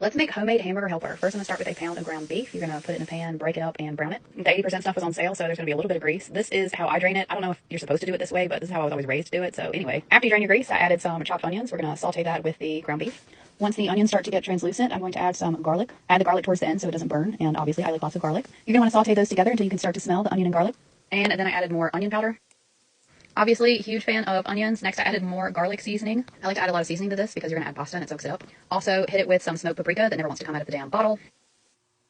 Let's make homemade hamburger helper. First, I'm going to start with a pound of ground beef. You're going to put it in a pan, break it up, and brown it. The 80% stuff was on sale, so there's going to be a little bit of grease. This is how I drain it. I don't know if you're supposed to do it this way, but this is how I was always raised to do it. So anyway, after you drain your grease, I added some chopped onions. We're going to saute that with the ground beef. Once the onions start to get translucent, I'm going to add some garlic. Add the garlic towards the end so it doesn't burn, and obviously I like lots of garlic. You're going to want to saute those together until you can start to smell the onion and garlic. And then I added more onion powder. Obviously, huge fan of onions. Next, I added more garlic seasoning. I like to add a lot of seasoning to this because you're going to add pasta and it soaks it up. Also, hit it with some smoked paprika that never wants to come out of the damn bottle.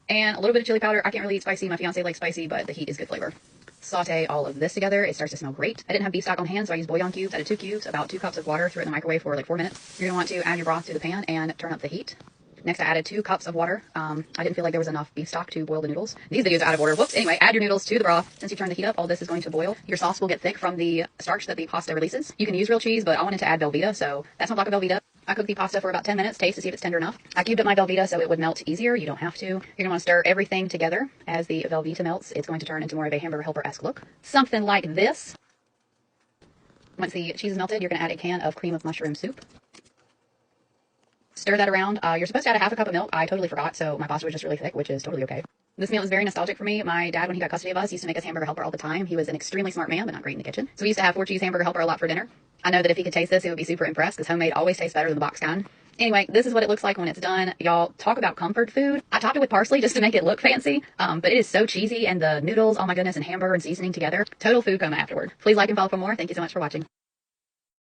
And a little bit of chili powder. I can't really eat spicy. My fiance likes spicy, but the heat is good flavor. Saute all of this together. It starts to smell great. I didn't have beef stock on hand, so I used bouillon cubes. I did 2 cubes, about 2 cups of water. Threw it in the microwave for like 4 minutes. You're going to want to add your broth to the pan and turn up the heat. Next, I added 2 cups of water. I didn't feel like there was enough beef stock to boil the noodles. These videos are out of order. Whoops. Anyway, add your noodles to the broth. Since you turn the heat up, all this is going to boil. Your sauce will get thick from the starch that the pasta releases. You can use real cheese, but I wanted to add Velveeta, so that's my block of Velveeta. I cooked the pasta for about 10 minutes, taste to see if it's tender enough. I cubed up my Velveeta so it would melt easier. You don't have to. You're going to want to stir everything together. As the Velveeta melts, it's going to turn into more of a hamburger helper-esque look. Something like this. Once the cheese is melted, you're going to add a can of cream of mushroom soup. Stir that around. You're supposed to add a half a cup of milk. I totally forgot, so my pasta was just really thick, which is totally okay. This meal is very nostalgic for me. My dad, when he got custody of us, used to make us hamburger helper all the time. He was an extremely smart man, but not great in the kitchen. So we used to have 4 cheese hamburger helper a lot for dinner. I know that if he could taste this, he would be super impressed because homemade always tastes better than the box kind. Anyway, this is what it looks like when it's done. Y'all, talk about comfort food. I topped it with parsley just to make it look fancy, but it is so cheesy, and the noodles, oh my goodness, and hamburger and seasoning together. Total food coma afterward. Please like and follow for more. Thank you so much for watching.